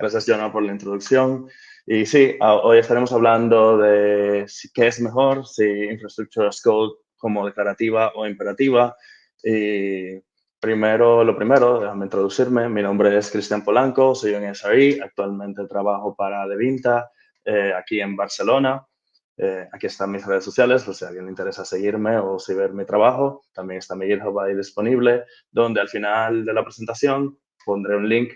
Gracias, Jonah, por la introducción. Y sí, hoy estaremos hablando de qué es mejor, si Infrastructure as Code como declarativa o imperativa. Y lo primero, déjame introducirme. Mi nombre es Cristian Polanco, soy un SRE. Actualmente trabajo para Devinta aquí en Barcelona. Aquí están mis redes sociales, por si a alguien le interesa seguirme o si ver mi trabajo. También está mi GitHub ahí disponible, donde al final de la presentación pondré un link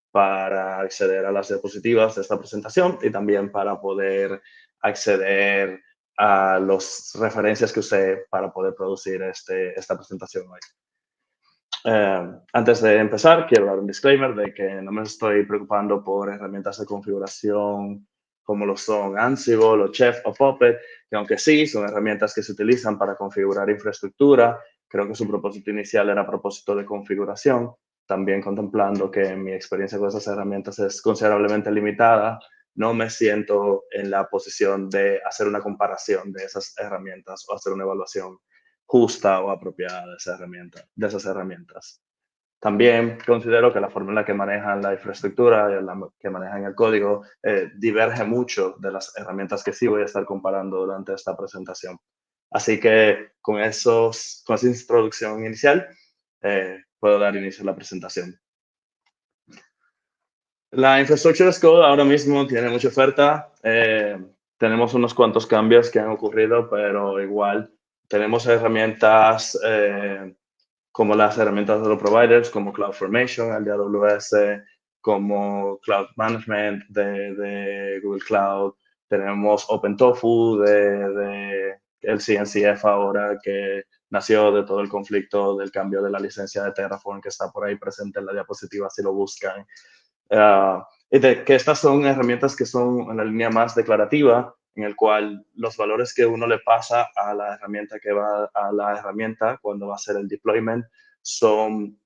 para acceder a las diapositivas de esta presentación y también para poder acceder a las referencias que usé para poder producir esta presentación hoy. Antes de empezar, quiero dar un disclaimer de que no me estoy preocupando por herramientas de configuración como lo son Ansible o Chef o Puppet, que aunque sí son herramientas que se utilizan para configurar infraestructura, creo que su propósito inicial era a propósito de configuración, también contemplando que mi experiencia con esas herramientas es considerablemente limitada. No me siento en la posición de hacer una comparación de esas herramientas o hacer una evaluación justa o apropiada de esas herramientas. También considero que la forma en la que manejan la infraestructura y en la que manejan el código diverge mucho de las herramientas que sí voy a estar comparando durante esta presentación. Así que con esa introducción inicial, puedo dar inicio a la presentación. La Infrastructure as Code ahora mismo tiene mucha oferta. Tenemos unos cuantos cambios que han ocurrido, pero igual tenemos herramientas como las herramientas de los providers, como CloudFormation, el de AWS, como Cloud Management de Google Cloud. Tenemos OpenTofu de el CNCF ahora, que nació de todo el conflicto del cambio de la licencia de Terraform, que está por ahí presente en la diapositiva si lo buscan. Y de que estas son herramientas que son en la línea más declarativa, en el cual los valores que uno le pasa a la herramienta cuando va a hacer el deployment son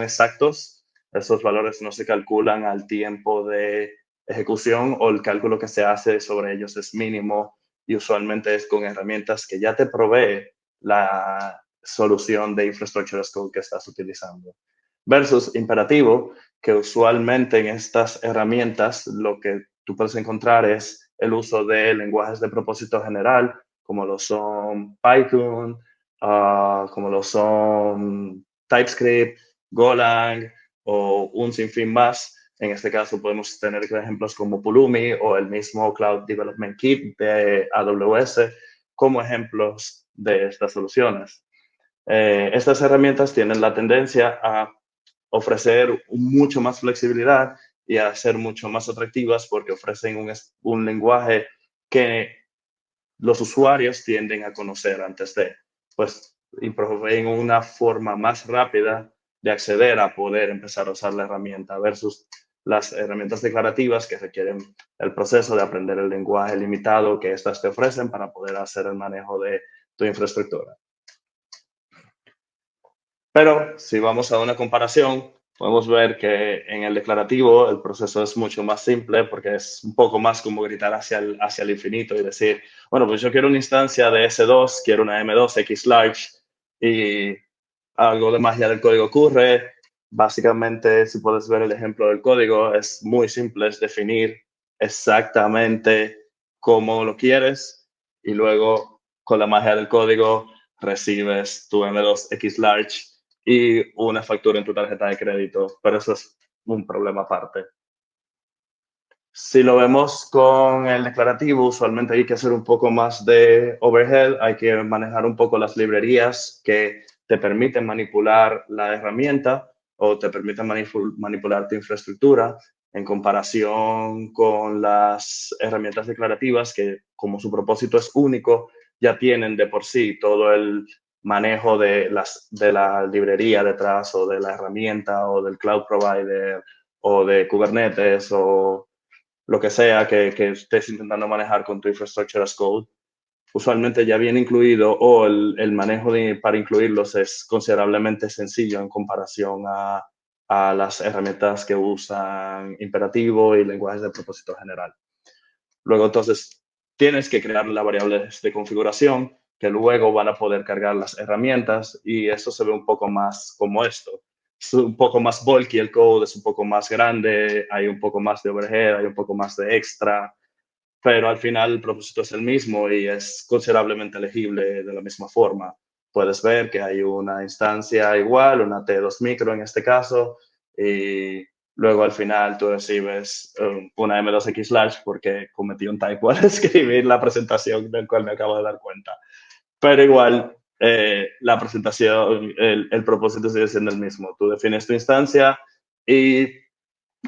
exactos. Esos valores no se calculan al tiempo de ejecución o el cálculo que se hace sobre ellos es mínimo y usualmente es con herramientas que ya te provee la solución de Infrastructure as Code que estás utilizando. Versus imperativo, que usualmente en estas herramientas lo que tú puedes encontrar es el uso de lenguajes de propósito general, como lo son Python, como lo son TypeScript, Golang o un sinfín más. En este caso podemos tener ejemplos como Pulumi o el mismo Cloud Development Kit de AWS como ejemplos de estas soluciones. Estas herramientas tienen la tendencia a ofrecer mucho más flexibilidad y a ser mucho más atractivas porque ofrecen un lenguaje que los usuarios tienden a conocer antes de, pues, y proveen una forma más rápida de acceder a poder empezar a usar la herramienta versus las herramientas declarativas que requieren el proceso de aprender el lenguaje limitado que estas te ofrecen para poder hacer el manejo de tu infraestructura. Pero si vamos a una comparación, podemos ver que en el declarativo el proceso es mucho más simple porque es un poco más como gritar hacia el infinito y decir, bueno, pues yo quiero una instancia de S2, quiero una M2 X large y algo de magia del código ocurre. Básicamente, si puedes ver el ejemplo del código, es muy simple, es definir exactamente cómo lo quieres y luego con la magia del código recibes tu M2 X large y una factura en tu tarjeta de crédito, pero eso es un problema aparte. Si lo vemos con el declarativo, usualmente hay que hacer un poco más de overhead, hay que manejar un poco las librerías que te permiten manipular la herramienta o te permiten manipular tu infraestructura en comparación con las herramientas declarativas que, como su propósito es único, ya tienen de por sí todo el manejo de la librería detrás o de la herramienta o del cloud provider o de Kubernetes o lo que sea que estés intentando manejar con tu Infrastructure as Code. Usualmente ya viene incluido o el manejo para incluirlos es considerablemente sencillo en comparación a las herramientas que usan imperativo y lenguajes de propósito general. Luego, entonces, tienes que crear las variables de configuración que luego van a poder cargar las herramientas y eso se ve un poco más como esto. es un poco más bulky el code, es un poco más grande, hay un poco más de overhead, hay un poco más de extra, pero al final el propósito es el mismo y es considerablemente legible de la misma forma. Puedes ver que hay una instancia igual, una T2 micro en este caso, y luego al final tú recibes una M2X slash porque cometí un typo al escribir la presentación del cual me acabo de dar cuenta. Pero igual, la presentación, el propósito sigue siendo el mismo. Tú defines tu instancia y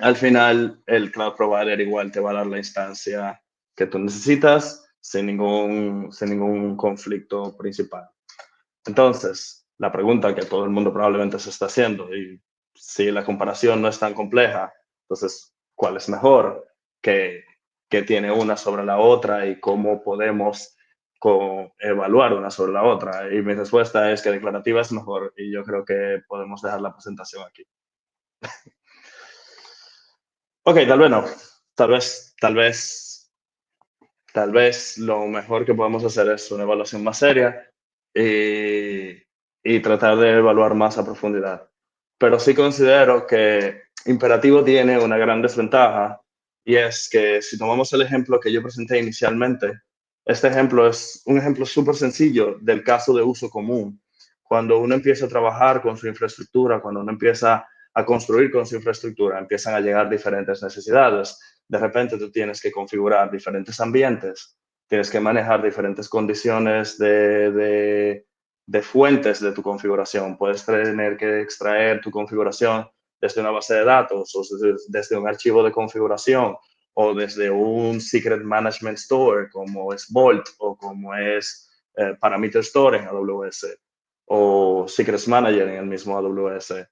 al final el cloud provider igual te va a dar la instancia que tú necesitas sin ningún conflicto principal. Entonces, la pregunta que todo el mundo probablemente se está haciendo, y si la comparación no es tan compleja, entonces, ¿cuál es mejor? ¿Qué tiene una sobre la otra y cómo podemos evaluar una sobre la otra? Y mi respuesta es que declarativa es mejor y yo creo que podemos dejar la presentación aquí. Ok, tal vez no. Tal vez lo mejor que podemos hacer es una evaluación más seria y, y tratar de evaluar más a profundidad. Pero sí considero que Imperativo tiene una gran desventaja y es que si tomamos el ejemplo que yo presenté inicialmente, este ejemplo es un ejemplo súper sencillo del caso de uso común. Cuando uno empieza a trabajar con su infraestructura, cuando uno empieza a construir con su infraestructura, empiezan a llegar diferentes necesidades. De repente tú tienes que configurar diferentes ambientes, tienes que manejar diferentes condiciones de fuentes de tu configuración. Puedes tener que extraer tu configuración desde una base de datos o desde un archivo de configuración o desde un Secret Management Store como es Vault o como es Parameter Store en AWS o Secrets Manager en el mismo AWS.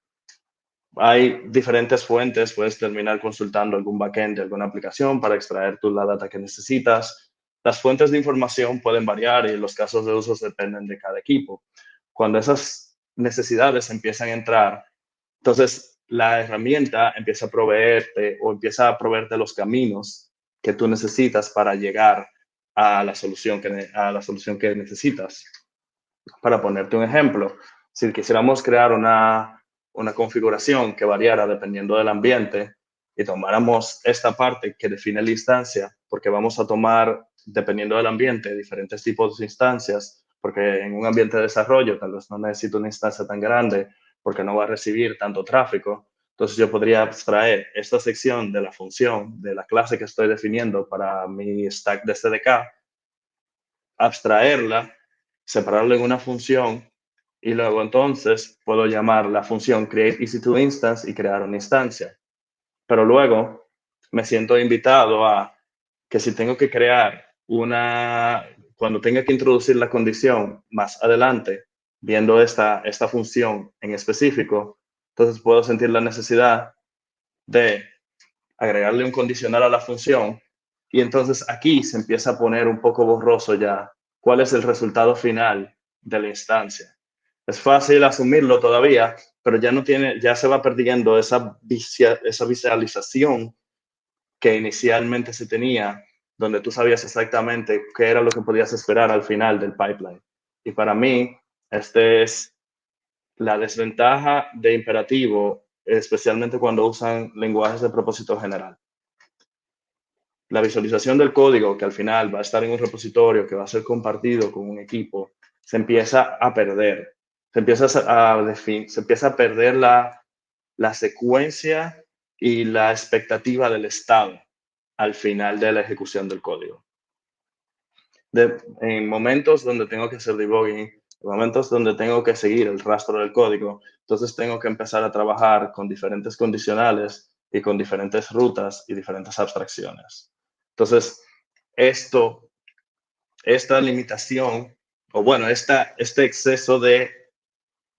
Hay diferentes fuentes, puedes terminar consultando algún backend de alguna aplicación para extraer la data que necesitas. Las fuentes de información pueden variar y los casos de uso dependen de cada equipo. Cuando esas necesidades empiezan a entrar, entonces la herramienta empieza a proveerte o empieza a proveerte los caminos que tú necesitas para llegar a la solución que necesitas. Para ponerte un ejemplo, si quisiéramos crear una configuración que variara dependiendo del ambiente y tomáramos esta parte que define la instancia, porque vamos a tomar, dependiendo del ambiente, diferentes tipos de instancias, porque en un ambiente de desarrollo tal vez no necesito una instancia tan grande porque no va a recibir tanto tráfico. Entonces yo podría abstraer esta sección de la función, de la clase que estoy definiendo para mi stack de CDK, abstraerla, separarla en una función y luego entonces puedo llamar la función createEC2Instance y crear una instancia. Pero luego me siento invitado a que si tengo que crear cuando tenga que introducir la condición más adelante, viendo esta función en específico, entonces puedo sentir la necesidad de agregarle un condicional a la función y entonces aquí se empieza a poner un poco borroso ya cuál es el resultado final de la instancia. Es fácil asumirlo todavía, pero ya se va perdiendo esa visualización que inicialmente se tenía, donde tú sabías exactamente qué era lo que podías esperar al final del pipeline. Y para mí, este es la desventaja de imperativo, especialmente cuando usan lenguajes de propósito general. La visualización del código, que al final va a estar en un repositorio, que va a ser compartido con un equipo, se empieza a perder. Se empieza a perder la secuencia y la expectativa del estado al final de la ejecución del código. En momentos donde tengo que hacer debugging, en momentos donde tengo que seguir el rastro del código, entonces tengo que empezar a trabajar con diferentes condicionales y con diferentes rutas y diferentes abstracciones. Entonces, esta limitación, o bueno, este exceso de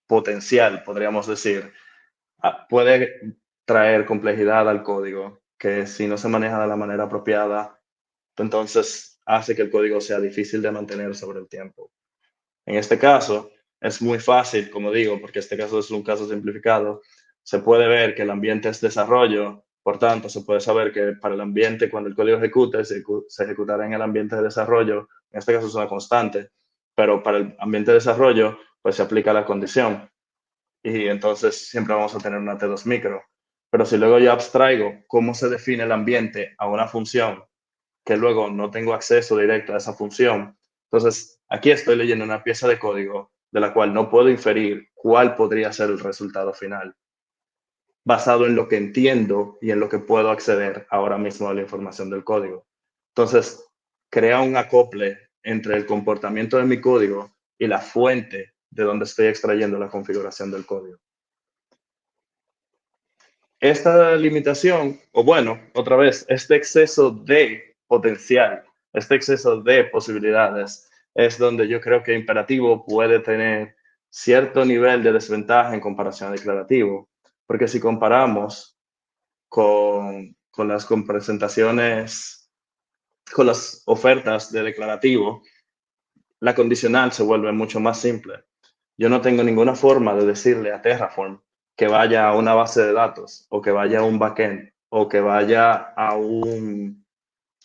potencial, podríamos decir, puede traer complejidad al código, que si no se maneja de la manera apropiada, entonces hace que el código sea difícil de mantener sobre el tiempo. En este caso, es muy fácil, como digo, porque este caso es un caso simplificado, se puede ver que el ambiente es desarrollo, por tanto, se puede saber que para el ambiente, cuando el código ejecute, se ejecutará en el ambiente de desarrollo, en este caso es una constante, pero para el ambiente de desarrollo, pues se aplica la condición. y entonces siempre vamos a tener una T2 micro. Pero si luego yo abstraigo cómo se define el ambiente a una función que luego no tengo acceso directo a esa función, entonces aquí estoy leyendo una pieza de código de la cual no puedo inferir cuál podría ser el resultado final, basado en lo que entiendo y en lo que puedo acceder ahora mismo a la información del código. Entonces, crea un acople entre el comportamiento de mi código y la fuente de donde estoy extrayendo la configuración del código. Esta limitación, o bueno, otra vez, este exceso de potencial, este exceso de posibilidades, es donde yo creo que imperativo puede tener cierto nivel de desventaja en comparación a declarativo. Porque si comparamos con las con presentaciones, con las ofertas de declarativo, la condicional se vuelve mucho más simple. Yo no tengo ninguna forma de decirle a Terraform que vaya a una base de datos o que vaya a un backend o que vaya a un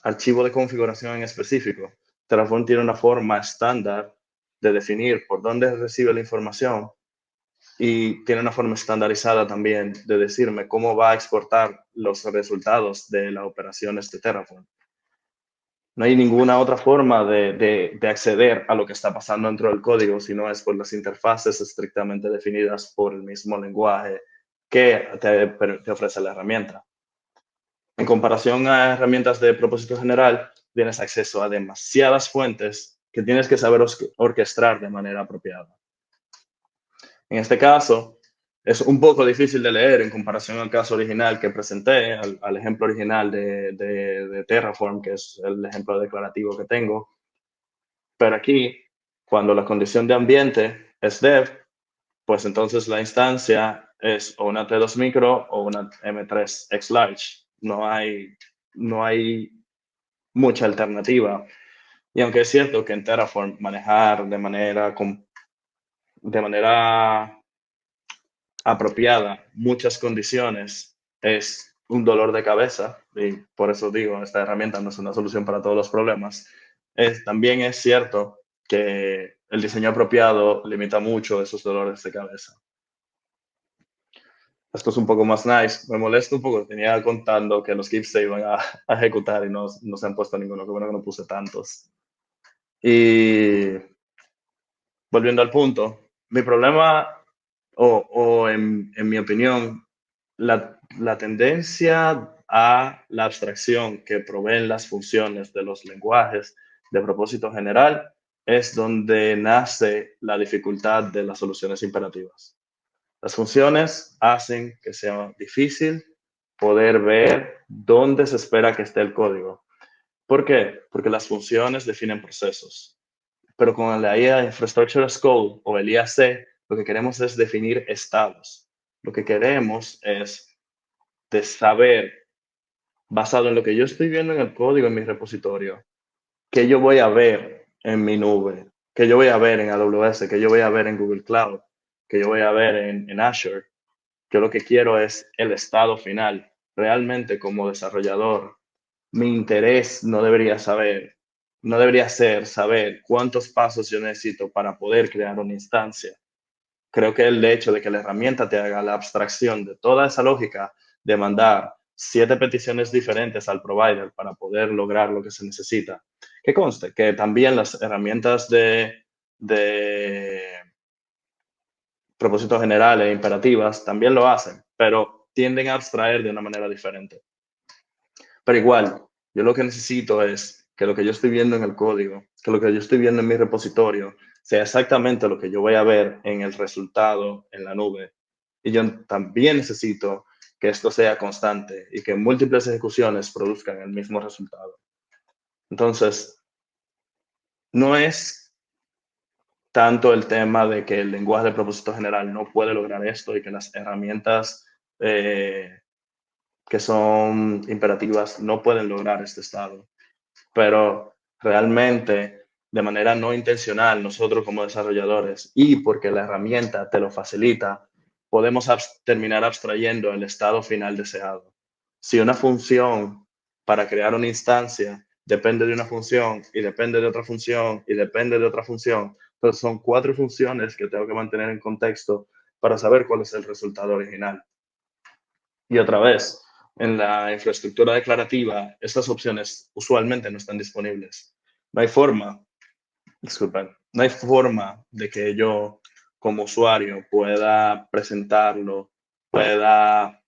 archivo de configuración en específico. Terraform tiene una forma estándar de definir por dónde recibe la información y tiene una forma estandarizada también de decirme cómo va a exportar los resultados de las operaciones de Terraform. No hay ninguna otra forma de acceder a lo que está pasando dentro del código, si no es por las interfaces estrictamente definidas por el mismo lenguaje que te ofrece la herramienta. En comparación a herramientas de propósito general, tienes acceso a demasiadas fuentes que tienes que saber orquestar de manera apropiada. En este caso, es un poco difícil de leer en comparación al caso original que presenté, al ejemplo original de Terraform, que es el ejemplo declarativo que tengo. Pero aquí, cuando la condición de ambiente es dev, pues entonces la instancia es o una T2 micro o una M3 X large. No hay mucha alternativa. Y aunque es cierto que en Terraform manejar de manera apropiada muchas condiciones es un dolor de cabeza, y por eso digo, esta herramienta no es una solución para todos los problemas. También es cierto que el diseño apropiado limita mucho esos dolores de cabeza. Esto es un poco más nice. Me molesta un poco. Tenía contando que los GIFs se iban a ejecutar y no se han puesto ninguno. Qué bueno que no puse tantos. Y volviendo al punto, mi problema, o en mi opinión, la tendencia a la abstracción que proveen las funciones de los lenguajes de propósito general es donde nace la dificultad de las soluciones imperativas. Las funciones hacen que sea difícil poder ver dónde se espera que esté el código. ¿Por qué? Porque las funciones definen procesos. Pero con la IA Infrastructure as Code o el IAC, lo que queremos es definir estados. Lo que queremos es de saber, basado en lo que yo estoy viendo en el código en mi repositorio, qué yo voy a ver en mi nube, qué yo voy a ver en AWS, qué yo voy a ver en Google Cloud, qué yo voy a ver en Azure. Yo lo que quiero es el estado final. Realmente, como desarrollador, mi interés no debería ser saber cuántos pasos yo necesito para poder crear una instancia. Creo que el hecho de que la herramienta te haga la abstracción de toda esa lógica de mandar 7 peticiones diferentes al provider para poder lograr lo que se necesita. Que conste que también las herramientas de propósitos generales e imperativas también lo hacen, pero tienden a abstraer de una manera diferente. Pero igual, yo lo que necesito es que lo que yo estoy viendo en el código, que lo que yo estoy viendo en mi repositorio, sea exactamente lo que yo voy a ver en el resultado en la nube. Y yo también necesito que esto sea constante y que múltiples ejecuciones produzcan el mismo resultado. Entonces, no es tanto el tema de que el lenguaje de propósito general no puede lograr esto y que las herramientas que son imperativas no pueden lograr este estado. Pero realmente, de manera no intencional, nosotros como desarrolladores, y porque la herramienta te lo facilita, podemos terminar abstrayendo el estado final deseado. Si una función para crear una instancia depende de una función y depende de otra función y depende de otra función, entonces son 4 funciones que tengo que mantener en contexto para saber cuál es el resultado original. Y otra vez, en la infraestructura declarativa, estas opciones usualmente no están disponibles. No hay forma, disculpen, no hay forma de que yo como usuario pueda pueda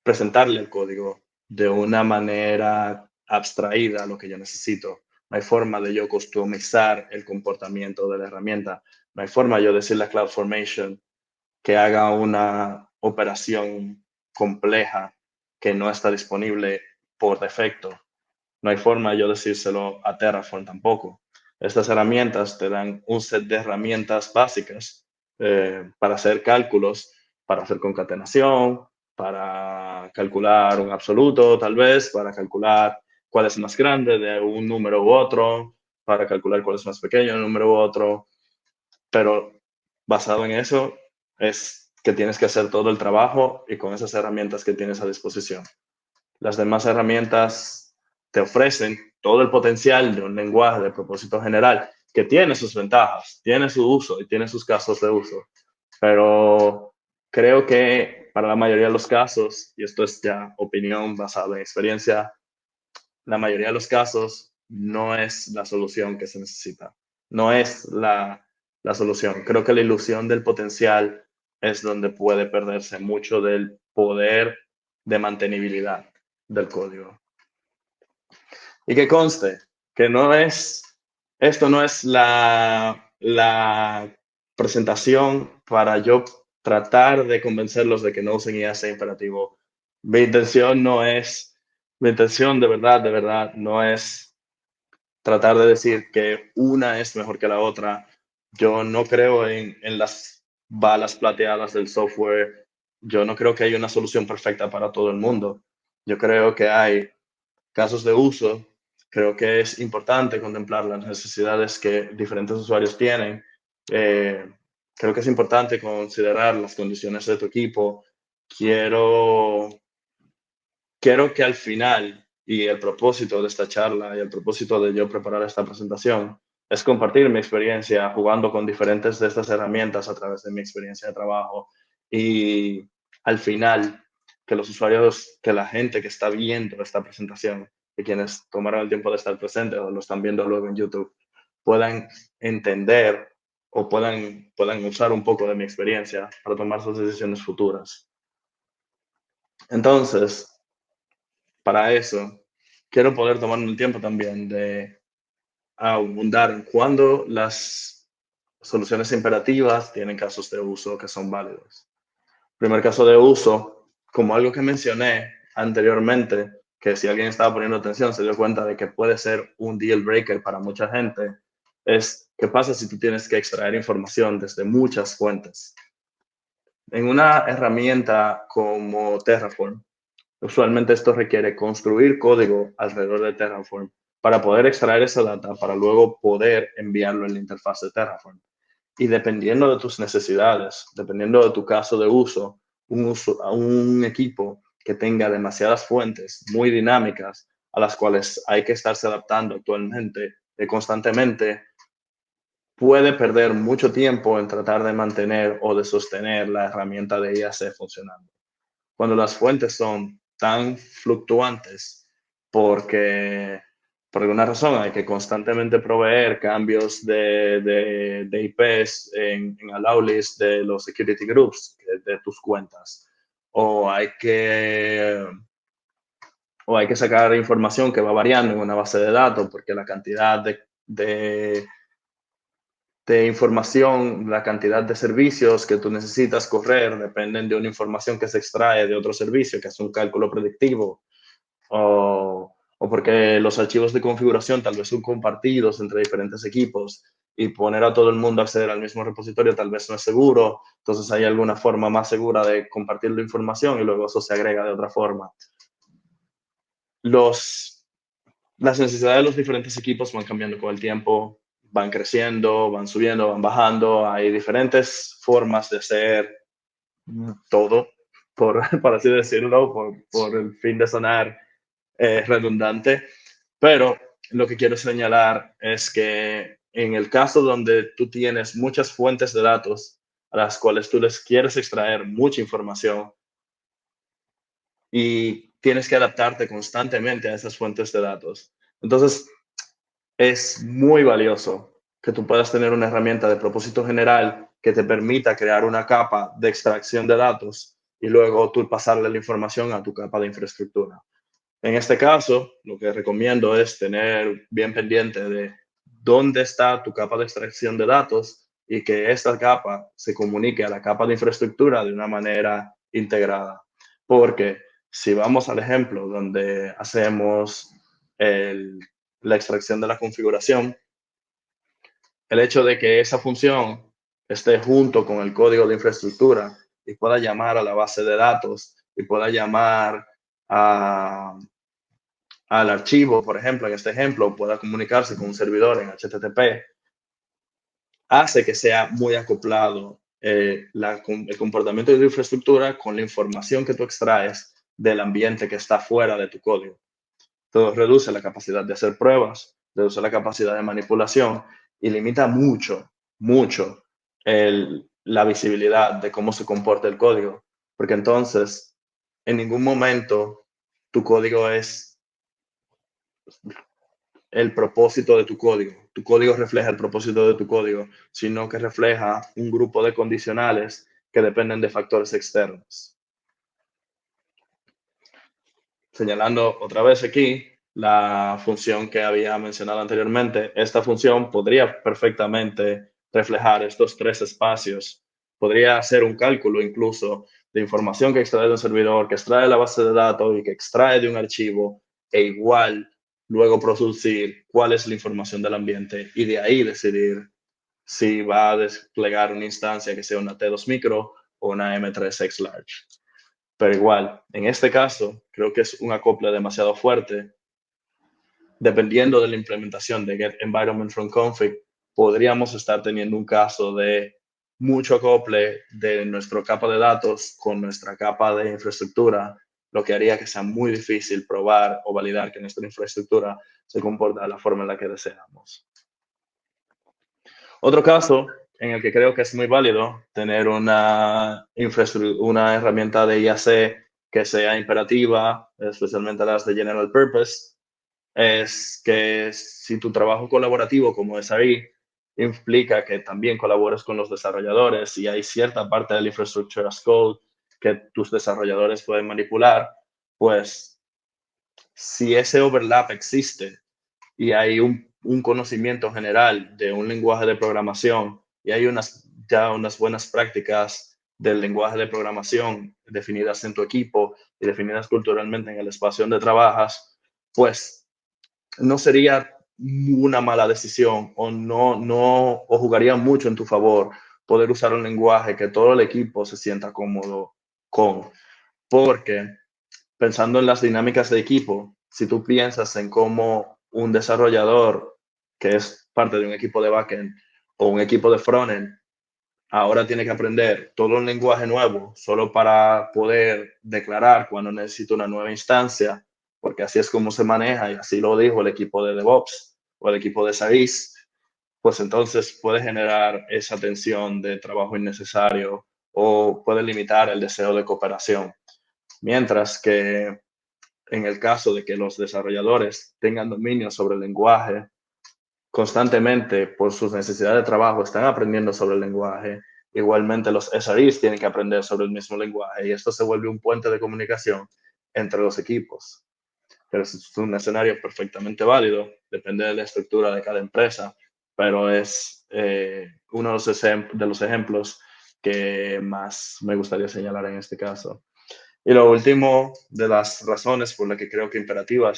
presentarle el código de una manera abstraída a lo que yo necesito. No hay forma de yo customizar el comportamiento de la herramienta. No hay forma de yo decirle a CloudFormation que haga una operación compleja que no está disponible por defecto. No hay forma de yo decírselo a Terraform tampoco. Estas herramientas te dan un set de herramientas básicas para hacer cálculos, para hacer concatenación, para calcular un absoluto, tal vez, para calcular cuál es más grande de un número u otro, para calcular cuál es más pequeño de un número u otro. Pero basado en eso es que tienes que hacer todo el trabajo y con esas herramientas que tienes a disposición. Las demás herramientas te ofrecen todo el potencial de un lenguaje de propósito general que tiene sus ventajas, tiene su uso y tiene sus casos de uso. Pero creo que para la mayoría de los casos, y esto es ya opinión basada en experiencia, la mayoría de los casos no es la solución que se necesita. No es la solución. Creo que la ilusión del potencial es donde puede perderse mucho del poder de mantenibilidad del código. Y que conste que esto no es la presentación para yo tratar de convencerlos de que no usen IAC imperativo. Mi intención no es, mi intención de verdad, no es tratar de decir que una es mejor que la otra. Yo no creo en las balas plateadas del software. Yo no creo que haya una solución perfecta para todo el mundo. Yo creo que hay casos de uso. Creo que es importante contemplar las necesidades que diferentes usuarios tienen. Eh, Creo que es importante considerar las condiciones de tu equipo. Quiero quiero que al final, y el propósito de esta charla y el propósito de yo preparar esta presentación, es compartir mi experiencia jugando con diferentes de estas herramientas a través de mi experiencia de trabajo. Y al final, que los usuarios, que la gente que está viendo esta presentación, y quienes tomaron el tiempo de estar presentes o lo están viendo luego en YouTube, puedan entender o puedan usar un poco de mi experiencia para tomar sus decisiones futuras. Entonces, para eso, quiero poder tomarme el tiempo también de abundar en cuándo las soluciones imperativas tienen casos de uso que son válidos. Primer caso de uso, como algo que mencioné anteriormente, que si alguien estaba poniendo atención se dio cuenta de que puede ser un deal breaker para mucha gente, es qué pasa si tú tienes que extraer información desde muchas fuentes. En una herramienta como Terraform, usualmente esto requiere construir código alrededor de Terraform para poder extraer esa data para luego poder enviarlo en la interfaz de Terraform. Y dependiendo de tus necesidades, dependiendo de tu caso de uso, un equipo que tenga demasiadas fuentes muy dinámicas a las cuales hay que estarse adaptando actualmente constantemente, puede perder mucho tiempo en tratar de mantener o de sostener la herramienta de IAC funcionando cuando las fuentes son tan fluctuantes porque por alguna razón hay que constantemente proveer cambios de IPs en allow list de los security groups de tus cuentas o o hay que sacar información que va variando en una base de datos porque la cantidad de información, la cantidad de servicios que tú necesitas correr dependen de una información que se extrae de otro servicio, que es un cálculo predictivo, o porque los archivos de configuración tal vez son compartidos entre diferentes equipos y poner a todo el mundo a acceder al mismo repositorio tal vez no es seguro, entonces hay alguna forma más segura de compartir la información y luego eso se agrega de otra forma. Las necesidades de los diferentes equipos van cambiando con el tiempo, van creciendo, van subiendo, van bajando. Hay diferentes formas de hacer todo, por así decirlo, por el fin de sonar redundante. Pero lo que quiero señalar es que en el caso donde tú tienes muchas fuentes de datos a las cuales tú les quieres extraer mucha información y tienes que adaptarte constantemente a esas fuentes de datos. Entonces, es muy valioso que tú puedas tener una herramienta de propósito general que te permita crear una capa de extracción de datos y luego tú pasarle la información a tu capa de infraestructura. En este caso, lo que recomiendo es tener bien pendiente de dónde está tu capa de extracción de datos y que esta capa se comunique a la capa de infraestructura de una manera integrada. Porque si vamos al ejemplo donde hacemos el, la extracción de la configuración, el hecho de que esa función esté junto con el código de infraestructura y pueda llamar a la base de datos y pueda llamar a, al archivo, por ejemplo, en este ejemplo, pueda comunicarse con un servidor en HTTP, hace que sea muy acoplado el comportamiento de tu infraestructura con la información que tú extraes del ambiente que está fuera de tu código. Todo reduce la capacidad de hacer pruebas, reduce la capacidad de manipulación y limita mucho, mucho la visibilidad de cómo se comporta el código. Porque entonces, en ningún momento tu código es el propósito de tu código. Tu código refleja el propósito de tu código, sino que refleja un grupo de condicionales que dependen de factores externos. Señalando otra vez aquí la función que había mencionado anteriormente, esta función podría perfectamente reflejar estos tres espacios. Podría hacer un cálculo incluso de información que extrae de un servidor, que extrae de la base de datos y que extrae de un archivo, e igual luego producir cuál es la información del ambiente y de ahí decidir si va a desplegar una instancia que sea una T2 micro o una M3X large. Pero igual, en este caso, creo que es un acople demasiado fuerte. Dependiendo de la implementación de Get Environment from Config, podríamos estar teniendo un caso de mucho acople de nuestra capa de datos con nuestra capa de infraestructura, lo que haría que sea muy difícil probar o validar que nuestra infraestructura se comporta de la forma en la que deseamos. Otro caso en el que creo que es muy válido tener una herramienta de IAC que sea imperativa, especialmente las de General Purpose, es que si tu trabajo colaborativo como es ahí implica que también colabores con los desarrolladores y hay cierta parte del infrastructure as code que tus desarrolladores pueden manipular, pues si ese overlap existe y hay un conocimiento general de un lenguaje de programación y hay ya unas buenas prácticas del lenguaje de programación definidas en tu equipo y definidas culturalmente en el espacio donde trabajas, pues no sería una mala decisión o jugaría mucho en tu favor poder usar un lenguaje que todo el equipo se sienta cómodo con, porque pensando en las dinámicas de equipo, si tú piensas en cómo un desarrollador que es parte de un equipo de backend o un equipo de frontend ahora tiene que aprender todo un lenguaje nuevo solo para poder declarar cuando necesita una nueva instancia, porque así es como se maneja y así lo dijo el equipo de DevOps o el equipo de SAIS, pues entonces puede generar esa tensión de trabajo innecesario o puede limitar el deseo de cooperación. Mientras que en el caso de que los desarrolladores tengan dominio sobre el lenguaje, constantemente por sus necesidades de trabajo están aprendiendo sobre el lenguaje. Igualmente los SREs tienen que aprender sobre el mismo lenguaje y esto se vuelve un puente de comunicación entre los equipos. Pero es un escenario perfectamente válido, depende de la estructura de cada empresa, pero es uno de los ejemplos que más me gustaría señalar en este caso. Y lo último de las razones por las que creo que imperativa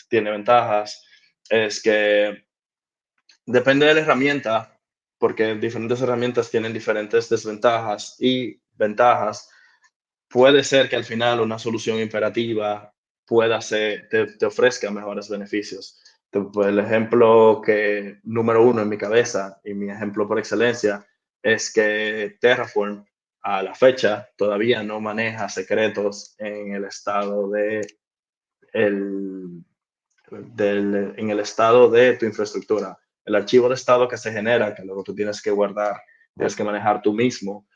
tiene ventajas es que depende de la herramienta, porque diferentes herramientas tienen diferentes desventajas y ventajas. Puede ser que al final una solución imperativa te ofrezca mejores beneficios. El ejemplo número uno en mi cabeza y mi ejemplo por excelencia es que Terraform a la fecha todavía no maneja secretos en el estado el, en el estado de tu infraestructura. El archivo de estado que se genera, que luego tú tienes que guardar tienes que manejar tú mismo.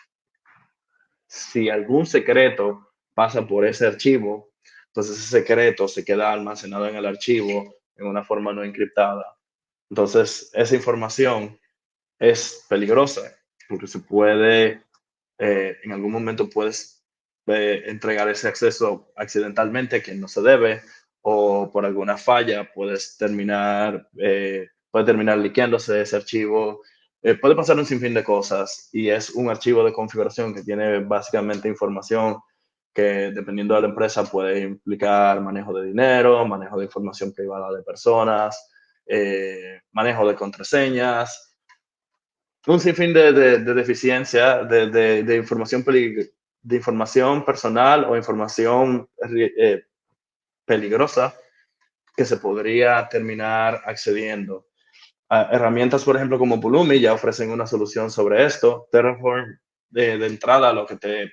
Si algún secreto pasa por ese archivo, entonces ese secreto se queda almacenado en el archivo en una forma no encriptada. Entonces, esa información es peligrosa porque se puede, en algún momento puedes entregar ese acceso accidentalmente a quien no se debe o por alguna falla puede terminar liqueándose ese archivo. Puede pasar un sinfín de cosas y es un archivo de configuración que tiene básicamente información que dependiendo de la empresa puede implicar manejo de dinero, manejo de información privada de personas, manejo de contraseñas, un sinfín de deficiencia de información, de información personal o información peligrosa que se podría terminar accediendo. Herramientas, por ejemplo, como Pulumi ya ofrecen una solución sobre esto. Terraform, de entrada, lo que te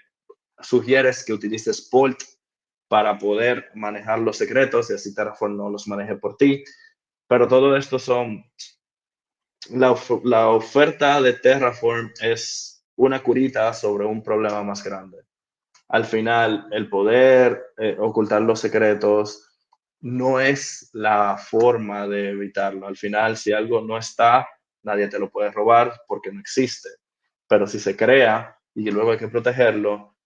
sugiere es que utilices Port para poder manejar los secretos y así Terraform no los maneje por ti. Pero todo esto son la oferta de Terraform es una curita sobre un problema más grande. Al final, el poder ocultar los secretos no es la forma de evitarlo. Al final, si algo no está, nadie te lo puede robar porque no existe. Pero si se crea y luego hay que protegerlo,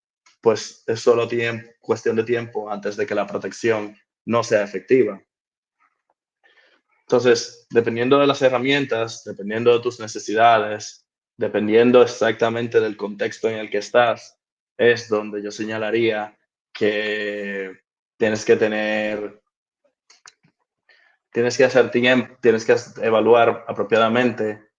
pues es solo cuestión de tiempo antes de que la protección no sea efectiva. Entonces, dependiendo de las herramientas, dependiendo de tus necesidades, dependiendo exactamente del contexto en el que estás, es donde yo señalaría que tienes que tener, tienes que hacer tiempo, tienes que evaluar apropiadamente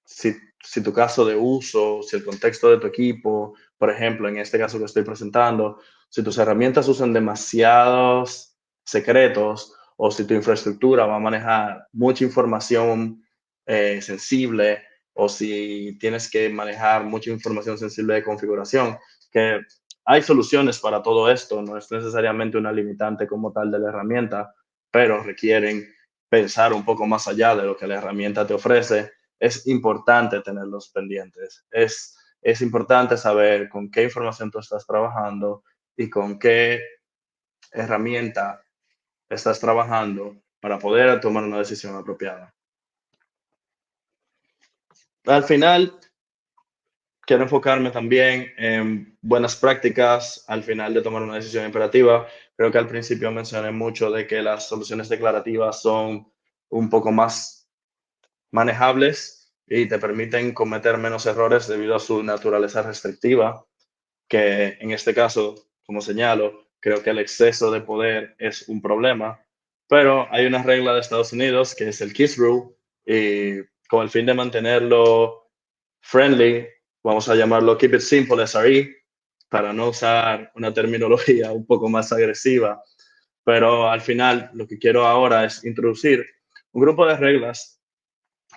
si tu caso de uso, si el contexto de tu equipo, por ejemplo, en este caso que estoy presentando, si tus herramientas usan demasiados secretos o si tu infraestructura va a manejar mucha información sensible o si tienes que manejar mucha información sensible de configuración, que hay soluciones para todo esto, no es necesariamente una limitante como tal de la herramienta, pero requieren pensar un poco más allá de lo que la herramienta te ofrece. Es importante tenerlos pendientes. Es importante saber con qué información tú estás trabajando y con qué herramienta estás trabajando para poder tomar una decisión apropiada. Al final, quiero enfocarme también en buenas prácticas al final de tomar una decisión imperativa. Creo que al principio mencioné mucho de que las soluciones declarativas son un poco más manejables y te permiten cometer menos errores debido a su naturaleza restrictiva, que en este caso, como señalo, creo que el exceso de poder es un problema, pero hay una regla de Estados Unidos que es el KISS Rule y con el fin de mantenerlo friendly, vamos a llamarlo Keep It Simple SRE, para no usar una terminología un poco más agresiva, pero al final lo que quiero ahora es introducir un grupo de reglas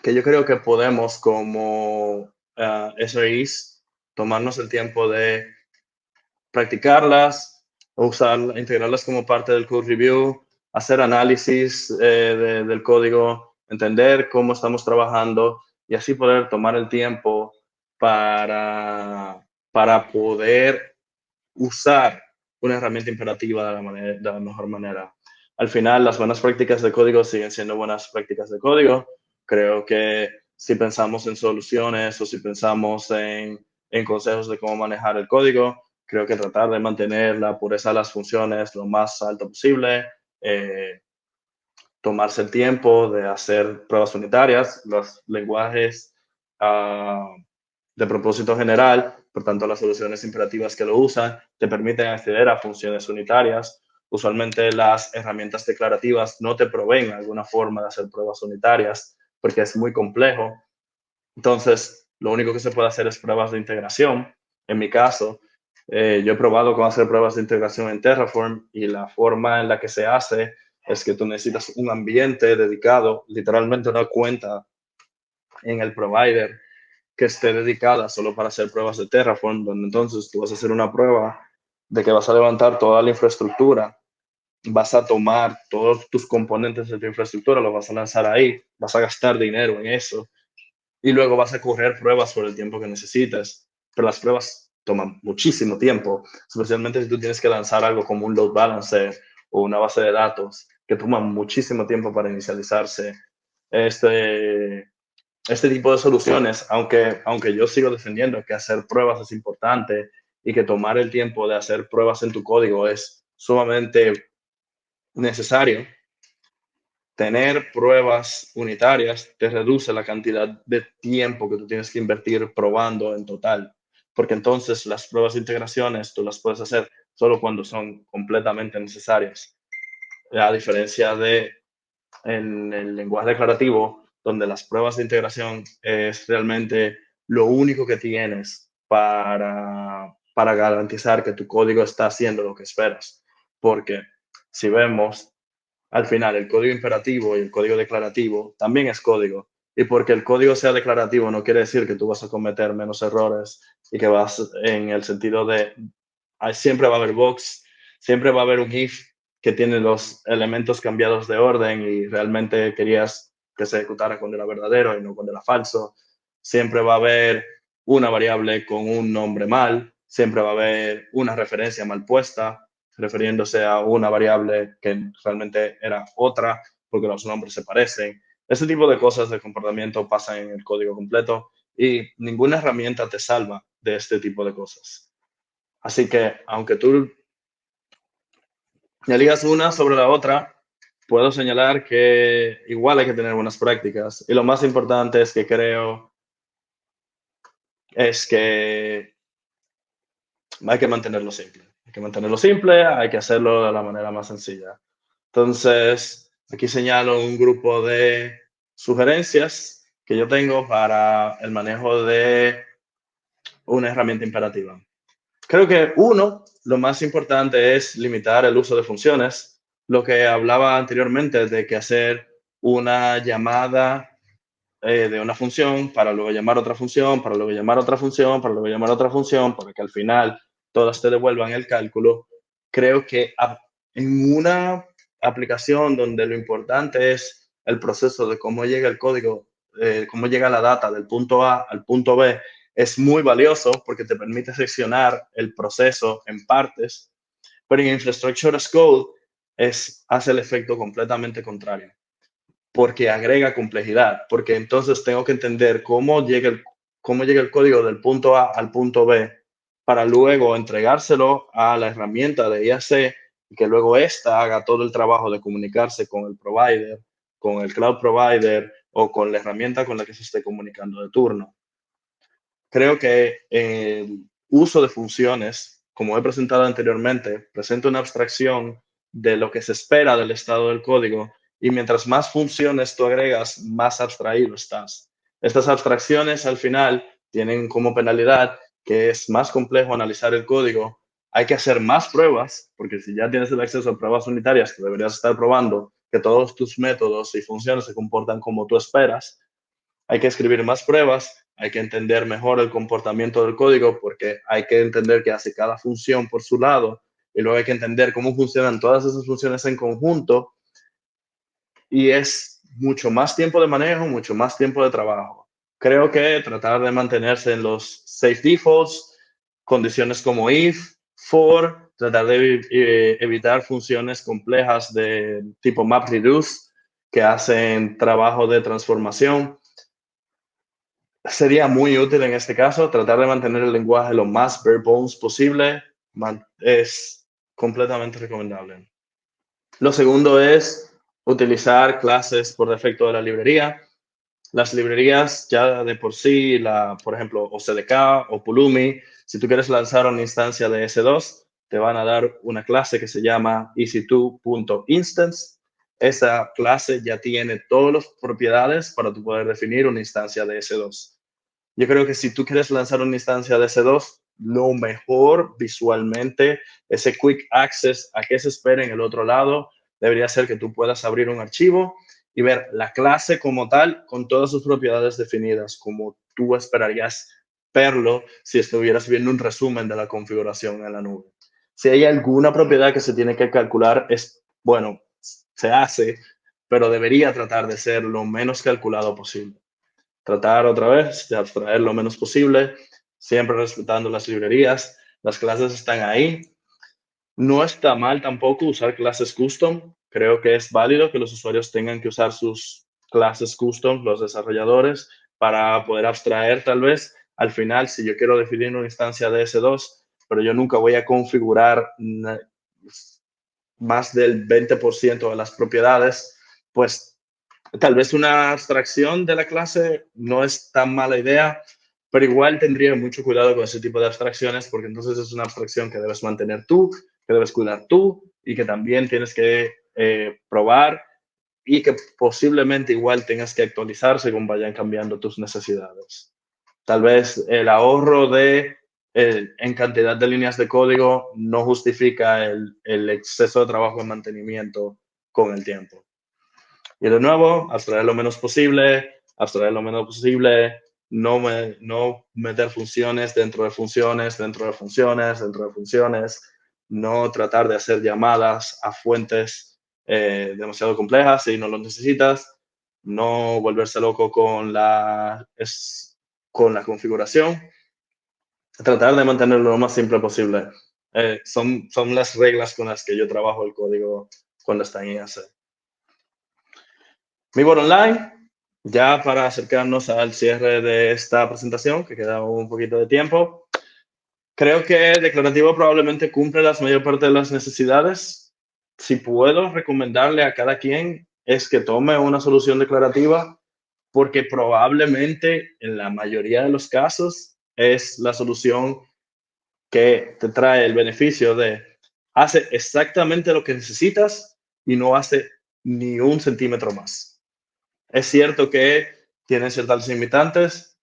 que yo creo que podemos como SREs tomarnos el tiempo de practicarlas, integrarlas como parte del code review, hacer análisis del código, entender cómo estamos trabajando y así poder tomar el tiempo para poder usar una herramienta imperativa de la mejor manera. Al final, las buenas prácticas de código siguen siendo buenas prácticas de código. Creo que si pensamos en soluciones o si pensamos en consejos de cómo manejar el código, creo que tratar de mantener la pureza de las funciones lo más alto posible, eh, tomarse el tiempo de hacer pruebas unitarias, los lenguajes de propósito general, por tanto las soluciones imperativas que lo usan te permiten acceder a funciones unitarias. Usualmente las herramientas declarativas no te proveen alguna forma de hacer pruebas unitarias porque es muy complejo. Entonces, lo único que se puede hacer es pruebas de integración. En mi caso, yo he probado con hacer pruebas de integración en Terraform y la forma en la que se hace es que tú necesitas un ambiente dedicado, literalmente una cuenta en el provider que esté dedicada solo para hacer pruebas de Terraform, donde entonces tú vas a hacer una prueba de que vas a levantar toda la infraestructura, vas a tomar todos tus componentes de tu infraestructura, los vas a lanzar ahí, vas a gastar dinero en eso y luego vas a correr pruebas por el tiempo que necesites, pero las pruebas toman muchísimo tiempo, especialmente si tú tienes que lanzar algo como un load balancer o una base de datos que toma muchísimo tiempo para inicializarse. Este, este tipo de soluciones, aunque yo sigo defendiendo que hacer pruebas es importante y que tomar el tiempo de hacer pruebas en tu código es sumamente necesario, tener pruebas unitarias te reduce la cantidad de tiempo que tú tienes que invertir probando en total, porque entonces las pruebas de integraciones tú las puedes hacer solo cuando son completamente necesarias, a diferencia de en el lenguaje declarativo, donde las pruebas de integración es realmente lo único que tienes para garantizar que tu código está haciendo lo que esperas. Porque si vemos, al final el código imperativo y el código declarativo también es código. Y porque el código sea declarativo no quiere decir que tú vas a cometer menos errores y que vas en el sentido de siempre va a haber bugs, siempre va a haber un if que tiene los elementos cambiados de orden y realmente querías que se ejecutara cuando era verdadero y no cuando era falso. Siempre va a haber una variable con un nombre mal, siempre va a haber una referencia mal puesta, refiriéndose a una variable que realmente era otra, porque los nombres se parecen. Ese tipo de cosas de comportamiento pasan en el código completo y ninguna herramienta te salva de este tipo de cosas. Así que, aunque tú eligas una sobre la otra, puedo señalar que igual hay que tener buenas prácticas. Y lo más importante es que creo es que hay que mantenerlo simple. Hay que mantenerlo simple, hay que hacerlo de la manera más sencilla. Entonces, aquí señalo un grupo de sugerencias que yo tengo para el manejo de una herramienta imperativa. Creo que uno, lo más importante es limitar el uso de funciones. Lo que hablaba anteriormente de que hacer una llamada de una función para luego llamar otra función, para luego llamar otra función, para luego llamar otra función, para que al final todas te devuelvan el cálculo. Creo que en una aplicación donde lo importante es el proceso de cómo llega el código, cómo llega la data del punto A al punto B, es muy valioso porque te permite seccionar el proceso en partes, pero en Infrastructure as Code hace el efecto completamente contrario porque agrega complejidad, porque entonces tengo que entender cómo llega el código del punto A al punto B para luego entregárselo a la herramienta de IAC y que luego ésta haga todo el trabajo de comunicarse con el provider, con el cloud provider o con la herramienta con la que se esté comunicando de turno. Creo que el uso de funciones, como he presentado anteriormente, presenta una abstracción de lo que se espera del estado del código y mientras más funciones tú agregas, más abstraído estás. Estas abstracciones al final tienen como penalidad que es más complejo analizar el código. Hay que hacer más pruebas, porque si ya tienes el acceso a pruebas unitarias que deberías estar probando, que todos tus métodos y funciones se comportan como tú esperas, hay que escribir más pruebas, hay que entender mejor el comportamiento del código porque hay que entender qué hace cada función por su lado y luego hay que entender cómo funcionan todas esas funciones en conjunto y es mucho más tiempo de manejo, mucho más tiempo de trabajo. Creo que tratar de mantenerse en los safe defaults, condiciones como if, for, tratar de evitar funciones complejas de tipo map reduce que hacen trabajo de transformación sería muy útil en este caso tratar de mantener el lenguaje lo más bare bones posible. Es completamente recomendable. Lo segundo es utilizar clases por defecto de la librería. Las librerías ya de por sí, por ejemplo, OCDK o Pulumi, si tú quieres lanzar una instancia de S2, te van a dar una clase que se llama EC2.instance. Esa clase ya tiene todas las propiedades para tú poder definir una instancia de S2. Yo creo que si tú quieres lanzar una instancia de S2, lo mejor visualmente, ese quick access a qué se espera en el otro lado, debería ser que tú puedas abrir un archivo y ver la clase como tal con todas sus propiedades definidas, como tú esperarías verlo si estuvieras viendo un resumen de la configuración en la nube. Si hay alguna propiedad que se tiene que calcular, bueno, se hace, pero debería tratar de ser lo menos calculado posible. tratar otra vez de abstraer lo menos posible, siempre respetando las librerías. Las clases están ahí. No está mal tampoco usar clases custom. Creo que es válido que los usuarios tengan que usar sus clases custom, los desarrolladores, para poder abstraer tal vez. Al final, si yo quiero definir una instancia de S2, pero yo nunca voy a configurar más del 20% de las propiedades, pues tal vez una abstracción de la clase no es tan mala idea, pero igual tendría mucho cuidado con ese tipo de abstracciones porque entonces es una abstracción que debes mantener tú, que debes cuidar tú y que también tienes que probar y que posiblemente igual tengas que actualizar según vayan cambiando tus necesidades. Tal vez el ahorro en cantidad de líneas de código no justifica el exceso de trabajo en mantenimiento con el tiempo. Y de nuevo, abstraer lo menos posible, no meter funciones dentro de funciones, no tratar de hacer llamadas a fuentes demasiado complejas si no lo necesitas, no volverse loco con la configuración, tratar de mantenerlo lo más simple posible. Son las reglas con las que yo trabajo el código cuando está en IAC. Mi board online, ya para acercarnos al cierre de esta presentación, que queda un poquito de tiempo. Creo que Declarativo probablemente cumple la mayor parte de las necesidades. Si puedo recomendarle a cada quien es que tome una solución declarativa, porque probablemente en la mayoría de los casos es la solución que te trae el beneficio de hace exactamente lo que necesitas y no hace ni un centímetro más. Es cierto que tienen ciertas limitantes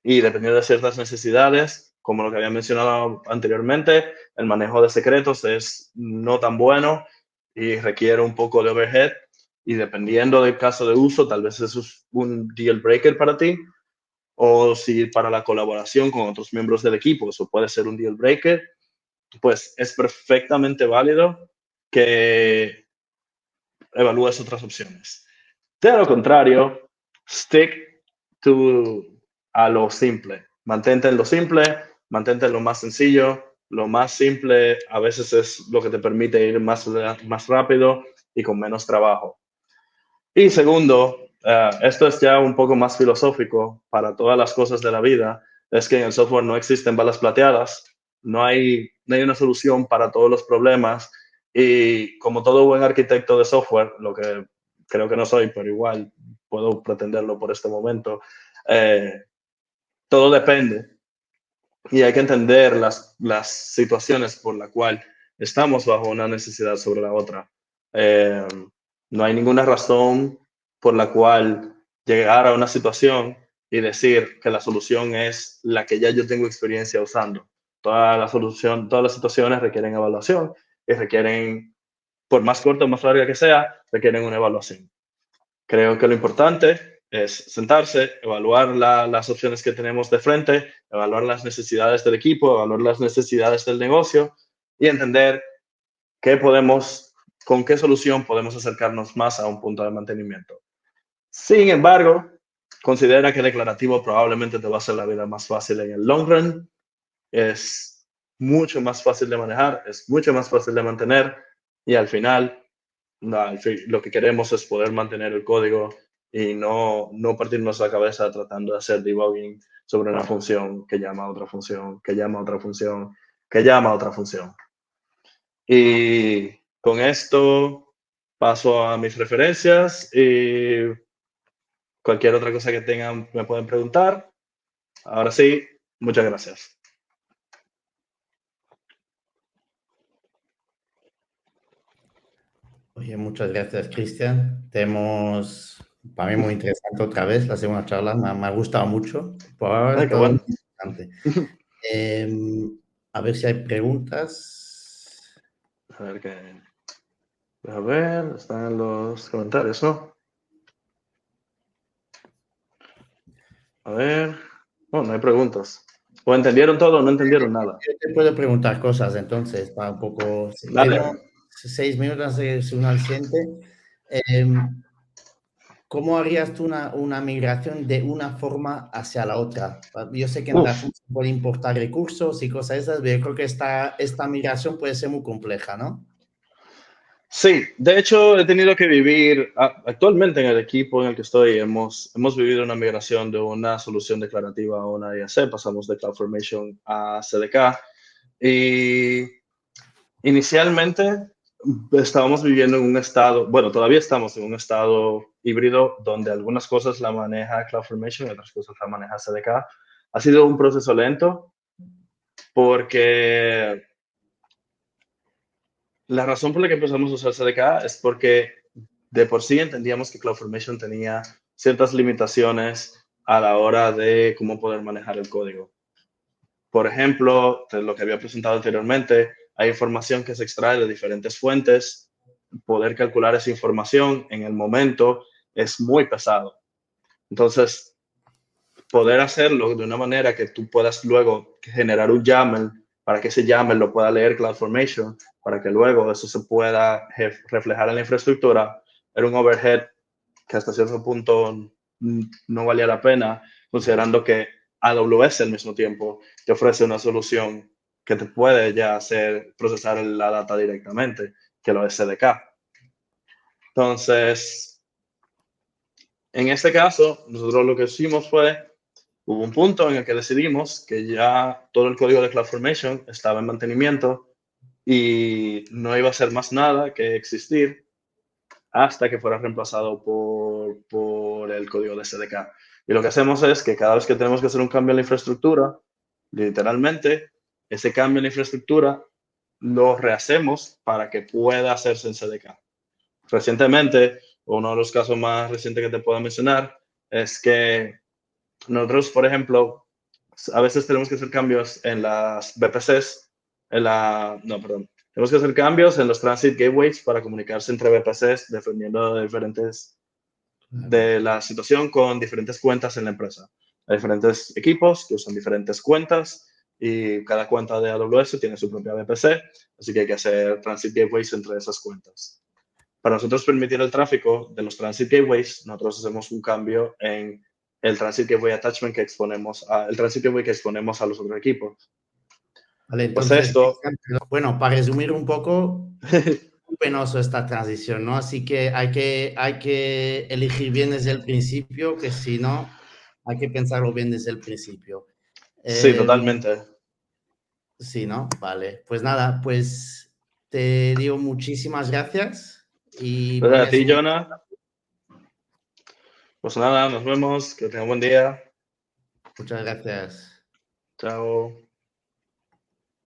y dependiendo de ciertas necesidades, como lo que había mencionado anteriormente, el manejo de secretos es no tan bueno y requiere un poco de overhead y dependiendo del caso de uso, tal vez eso es un deal breaker para ti o si para la colaboración con otros miembros del equipo eso puede ser un deal breaker, pues es perfectamente válido que evalúes otras opciones. De lo contrario, stick a lo simple. Mantente en lo simple, mantente en lo más sencillo. Lo más simple a veces es lo que te permite ir más rápido y con menos trabajo. Y segundo, esto es ya un poco más filosófico para todas las cosas de la vida, es que en el software no existen balas plateadas, no hay una solución para todos los problemas y como todo buen arquitecto de software, lo que creo que no soy, pero igual puedo pretenderlo por este momento, todo depende y hay que entender las situaciones por la cual estamos bajo una necesidad sobre la otra. No hay ninguna razón por la cual llegar a una situación y decir que la solución es la que ya yo tengo experiencia usando. Todas las situaciones requieren evaluación y requieren, por más corta o más larga que sea, requieren una evaluación. Creo que lo importante es sentarse, evaluar las opciones que tenemos de frente, evaluar las necesidades del equipo, evaluar las necesidades del negocio y entender con qué solución podemos acercarnos más a un punto de mantenimiento. Sin embargo, considera que Declarativo probablemente te va a hacer la vida más fácil en el long run. Es mucho más fácil de manejar, es mucho más fácil de mantener y al final lo que queremos es poder mantener el código y no partirnos la cabeza tratando de hacer debugging sobre una función que llama a otra función, que llama a otra función, que llama a otra función. Y con esto paso a mis referencias y cualquier otra cosa que tengan me pueden preguntar. Ahora sí, muchas gracias. Oye, muchas gracias, Cristian. Para mí muy interesante otra vez la segunda charla, me ha gustado mucho. Por ahora Ay, qué todo bueno. muy interesante. A ver si hay preguntas. A ver, están en los comentarios, ¿no? A ver. No, no hay preguntas. ¿O entendieron todo o no entendieron nada? Yo te puedo preguntar cosas entonces, para un poco. Dale. Tenemos 6 minutos antes de una al siguiente. ¿cómo harías tú una migración de una forma hacia la otra? Yo sé que en Uf, Rafus se puede importar recursos y cosas esas, pero yo creo que esta migración puede ser muy compleja, ¿no? sí, de hecho he tenido que vivir, actualmente en el equipo en el que estoy, hemos vivido una migración de una solución declarativa a una IAC, pasamos de CloudFormation a CDK y inicialmente estábamos viviendo en un estado, bueno, todavía estamos en un estado híbrido donde algunas cosas la maneja CloudFormation y otras cosas la maneja CDK. Ha sido un proceso lento porque la razón por la que empezamos a usar CDK es porque de por sí entendíamos que CloudFormation tenía ciertas limitaciones a la hora de cómo poder manejar el código. Por ejemplo, de lo que había presentado anteriormente, hay información que se extrae de diferentes fuentes. Poder calcular esa información en el momento es muy pesado. Entonces, poder hacerlo de una manera que tú puedas luego generar un YAML para que ese YAML lo pueda leer CloudFormation, para que luego eso se pueda reflejar en la infraestructura, era un overhead que hasta cierto punto no valía la pena, considerando que AWS al mismo tiempo te ofrece una solución que te puede ya hacer procesar la data directamente, que lo es CDK. Entonces, en este caso, nosotros lo que hicimos fue, hubo un punto en el que decidimos que ya todo el código de CloudFormation estaba en mantenimiento y no iba a ser más nada que existir hasta que fuera reemplazado por el código de SDK. Y lo que hacemos es que cada vez que tenemos que hacer un cambio en la infraestructura, literalmente, ese cambio en la infraestructura lo rehacemos para que pueda hacerse en CDK. Recientemente, uno de los casos más recientes que te puedo mencionar es que nosotros, por ejemplo, a veces tenemos que hacer cambios en las VPCs, no, perdón, tenemos que hacer cambios en los transit gateways para comunicarse entre VPCs dependiendo Claro. de la situación con diferentes cuentas en la empresa. Hay diferentes equipos que usan diferentes cuentas y cada cuenta de AWS tiene su propia VPC, así que hay que hacer transit gateways entre esas cuentas. Para nosotros permitir el tráfico de los transit gateways, nosotros hacemos un cambio en el transit gateway attachment el transit gateway que exponemos a los otros equipos. Vale, Pues entonces, esto, bueno, para resumir un poco, muy penoso esta transición, ¿no? Así que hay que elegir bien desde el principio, que si no, hay que pensarlo bien desde el principio. sí, Eh, totalmente. sí, ¿no? Vale, pues nada, pues te digo muchísimas gracias y Gracias para mí a ha ti, sido Jonah. Pues nada, nos vemos, que tenga un buen día. muchas gracias. Chao.